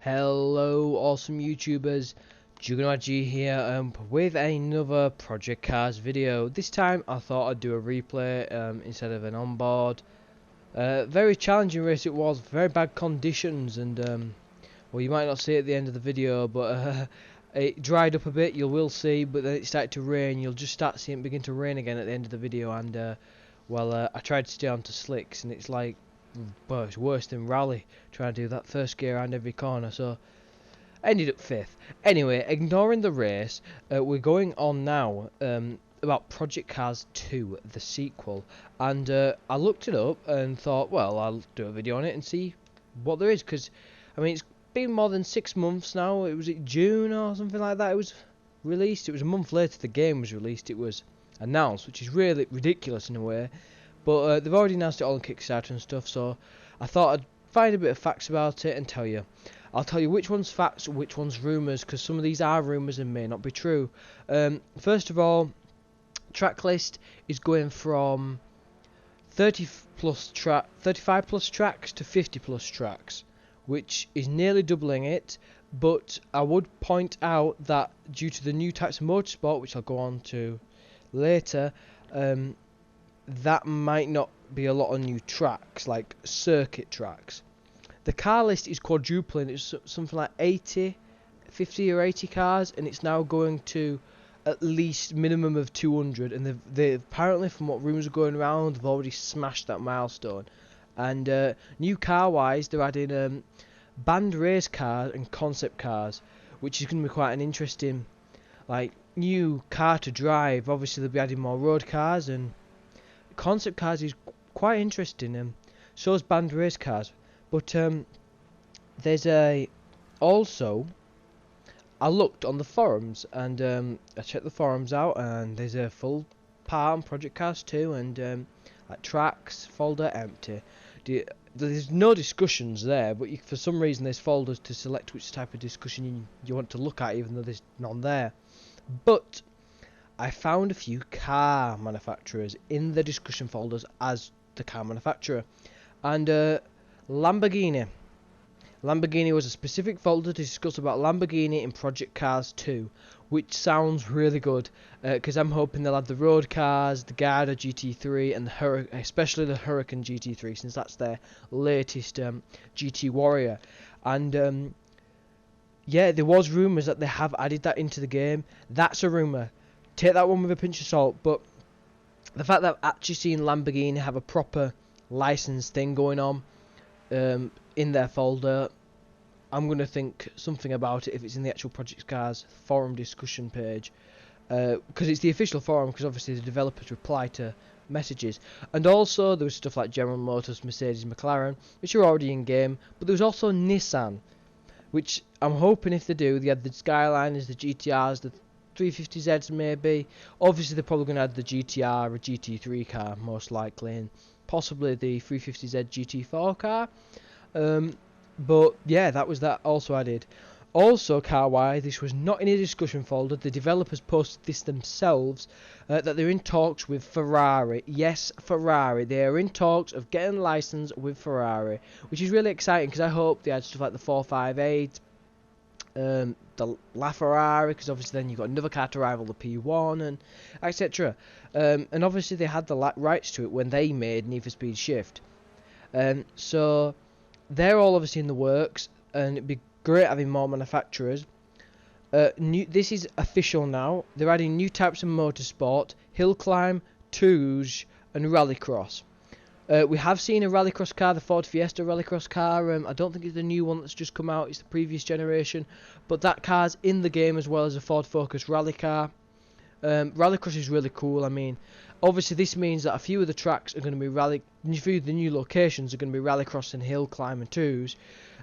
Hello awesome YouTubers, Juggernaut G here with another Project Cars video. This time I thought I'd do a replay instead of an onboard. Very challenging race it was, very bad conditions, and well, you might not see it at the end of the video, but it dried up a bit, you will see, but then it started to rain. You'll just start seeing it begin to rain again at the end of the video, and I tried to stay onto slicks, and it's like, well, it's worse than rally trying to do that first gear around every corner, so I ended up 5th. Anyway, ignoring the race, we're going on now about Project Cars 2, the sequel, and I looked it up and thought, well, I'll do a video on it and see what there is, because I mean, it's been more than 6 months now. It was in June or something like that it was released. It was a month later the game was released, it was announced, which is really ridiculous in a way. But they've already announced it all on Kickstarter and stuff, so I thought I'd find a bit of facts about it and tell you. I'll tell you which one's facts, which one's rumours, because some of these are rumours and may not be true. First of all, track list is going from 35 plus tracks to 50 plus tracks, which is nearly doubling it. But I would point out that due to the new types of motorsport, which I'll go on to later, that might not be a lot of new tracks, like circuit tracks. The car list is quadrupling. It's something like 50 or 80 cars, and it's now going to at least minimum of 200, and they've apparently, from what rumours are going around, they've already smashed that milestone. And new car wise, they're adding banned race cars and concept cars, which is going to be quite an interesting, like, new car to drive. Obviously they'll be adding more road cars, and concept cars is quite interesting, so is banned race cars. But there's also, I looked on the forums, and I checked the forums out, and there's a full part on Project Cars 2, and like tracks folder empty. There's no discussions there, but for some reason there's folders to select which type of discussion you want to look at, even though there's none there. But I found a few car manufacturers in the discussion folders as the car manufacturer, and Lamborghini was a specific folder to discuss about Lamborghini in Project Cars 2, which sounds really good, because I'm hoping they'll add the road cars, the Garda GT3, and especially the Huracan GT3, since that's their latest GT Warrior. And yeah, there was rumours that they have added that into the game. That's a rumour. Take that one with a pinch of salt, but the fact that I've actually seen Lamborghini have a proper license thing going on in their folder, I'm going to think something about it if it's in the actual Project Cars forum discussion page, because it's the official forum, because obviously the developers reply to messages. And also there was stuff like General Motors, Mercedes, McLaren, which are already in game, but there was also Nissan, which I'm hoping if they do, they had the Skyliners, the GTRs, the 350Zs maybe. Obviously they're probably going to add the GTR or GT3 car most likely, and possibly the 350Z GT4 car. But yeah, that was that also added. Also, car-wise, this was not in a discussion folder. The developers posted this themselves, that they're in talks with Ferrari. Yes, Ferrari. They are in talks of getting a license with Ferrari, which is really exciting, because I hope they had stuff like the 458, the LaFerrari, because obviously then you've got another car to rival the P1, and etc. And obviously they had the rights to it when they made Need for Speed Shift. So they're all obviously in the works, and it'd be great having more manufacturers. This is official now. They're adding new types of motorsport: hill climb, twos, and rallycross. We have seen a rallycross car, the Ford Fiesta rallycross car. I don't think it's the new one that's just come out, it's the previous generation, but that car's in the game as well as a Ford Focus rally car. Rallycross is really cool. I mean, obviously this means that a few of the tracks are going to be a few of the new locations are going to be rallycross and hill climb and twos.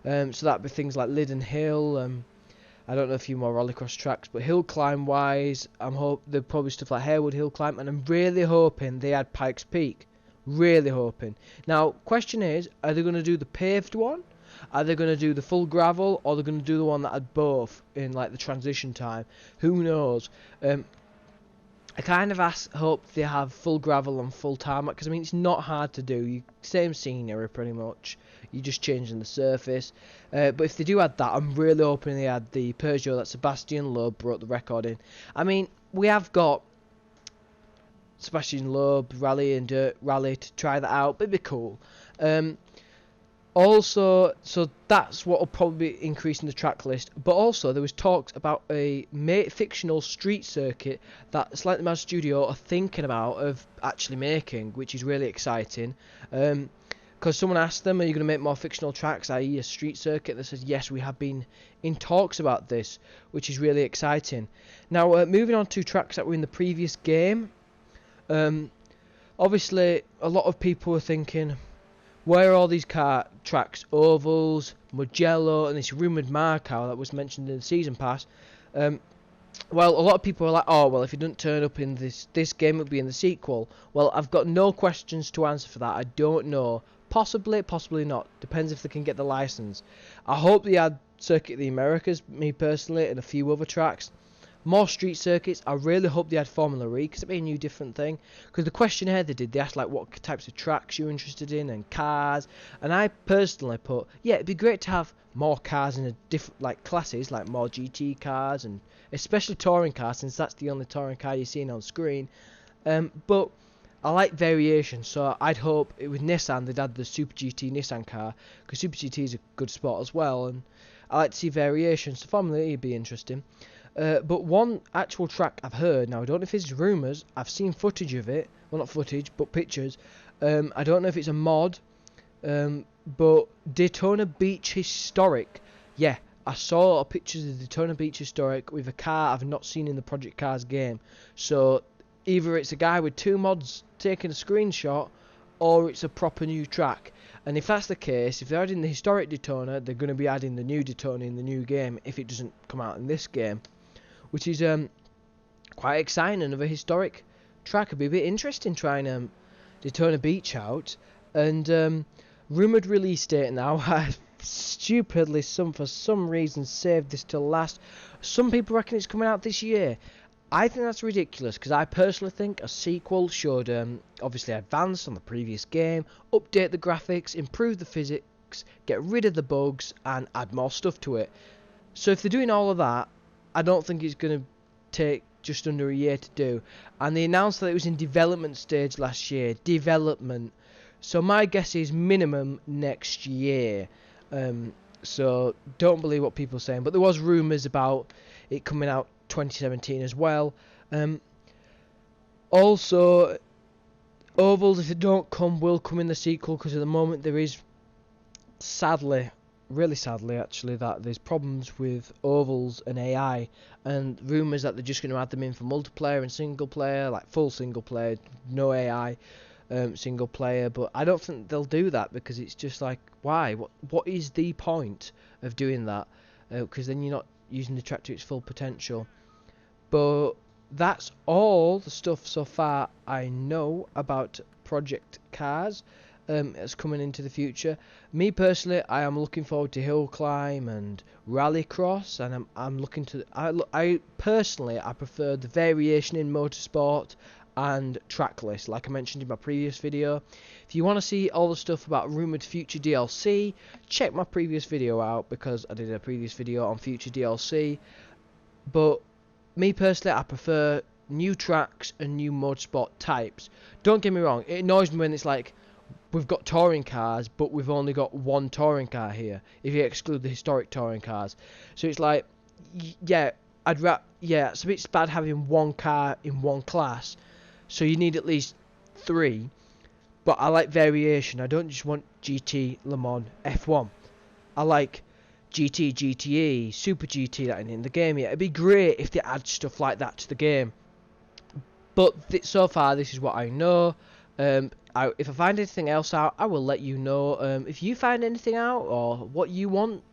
So that'd be things like Lyddon Hill. I don't know a few more rallycross tracks, but hill climb wise, there'll probably stuff like Harewood Hill Climb, and I'm really hoping they add Pikes Peak. Really hoping. Now, question is, are they going to do the paved one? Are they going to do the full gravel, or are they going to do the one that had both in like the transition time? Who knows? I kind of hope they have full gravel and full tarmac, because I mean it's not hard to do. Same scenery pretty much. You're just changing the surface. But if they do add that, I'm really hoping they add the Peugeot that Sebastian Loeb broke the record in. I mean, we have got Sebastian Loeb Rally and Dirt Rally to try that out, but it'd be cool. Also, so that's what will probably be increasing the track list. But also, there was talks about a fictional street circuit that Slightly Mad Studio are thinking about of actually making, which is really exciting. Because someone asked them, are you going to make more fictional tracks, i.e. a street circuit? They said, yes, we have been in talks about this, which is really exciting. Now, moving on to tracks that were in the previous game. Obviously, a lot of people were thinking, where are all these car tracks? Ovals, Mugello, and this rumoured Markow that was mentioned in the season pass. Well, a lot of people are like, oh, well, if it doesn't turn up in this game, it'll be in the sequel. Well, I've got no questions to answer for that. I don't know. Possibly, possibly not. Depends if they can get the license. I hope they add Circuit of the Americas, me personally, and a few other tracks. More street circuits. I really hope they add Formula E, because it'd be a new different thing. Because the questionnaire they asked like what types of tracks you're interested in and cars. And I personally put, yeah, it'd be great to have more cars in a different like classes, like more GT cars and especially touring cars, since that's the only touring car you're seeing on screen. But I like variation, so I'd hope with Nissan they'd add the Super GT Nissan car, because Super GT is a good sport as well, and I like to see variation, so Formula E would be interesting. But one actual track I've heard, now I don't know if it's rumours, I've seen footage of it, well not footage, but pictures, I don't know if it's a mod, but Daytona Beach Historic, yeah, I saw pictures of Daytona Beach Historic with a car I've not seen in the Project Cars game, so either it's a guy with two mods taking a screenshot, or it's a proper new track. And if that's the case, if they're adding the historic Daytona, they're going to be adding the new Daytona in the new game if it doesn't come out in this game, which is quite exciting. Another historic track. It'd be a bit interesting trying Daytona Beach out. And rumoured release date now. I stupidly for some reason saved this till last. Some people reckon it's coming out this year. I think that's ridiculous, because I personally think a sequel should obviously advance on the previous game, update the graphics, improve the physics, get rid of the bugs, and add more stuff to it. So if they're doing all of that, I don't think it's going to take just under a year to do. And they announced that it was in development stage last year. Development. So my guess is minimum next year. So don't believe what people are saying. But there was rumours about it coming out 2017 as well. Also, ovals, if they don't come, will come in the sequel, because at the moment there is, sadly, really sadly actually, that there's problems with ovals and AI, and rumours that they're just going to add them in for multiplayer and single player, like full single player, no AI single player. But I don't think they'll do that, because it's just like, why? What is the point of doing that? Because then you're not using the track to its full potential. But that's all the stuff so far I know about Project Cars that's coming into the future. Me personally, I am looking forward to Hill Climb and Rallycross, and I'm looking to. I personally prefer the variation in motorsport and track list, like I mentioned in my previous video. If you want to see all the stuff about rumoured future DLC, check my previous video out, because I did a previous video on future DLC. But me personally, I prefer new tracks and new motorsport types. Don't get me wrong, it annoys me when it's like, we've got touring cars, but we've only got one touring car here, if you exclude the historic touring cars. So it's like, yeah, it's a bit bad having one car in one class, so you need at least three. But I like variation. I don't just want GT, Le Mans, F1. I like GT, GTE, Super GT that ain't in the game yet. It'd be great if they add stuff like that to the game. But so far, this is what I know. If I find anything else out, I will let you know. If you find anything out, or what you want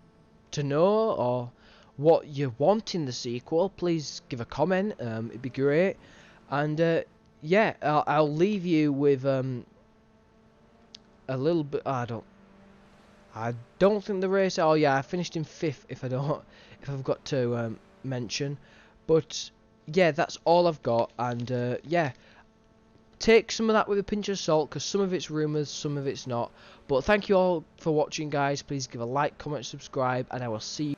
to know, or what you want in the sequel, please give a comment. It'd be great. And yeah, I'll leave you with a little bit. I don't think the race. Oh yeah, I finished in 5th. If I've got to mention, but yeah, that's all I've got, and yeah, take some of that with a pinch of salt, because some of it's rumours, some of it's not. But thank you all for watching, guys. Please give a like, comment, subscribe, and I will see you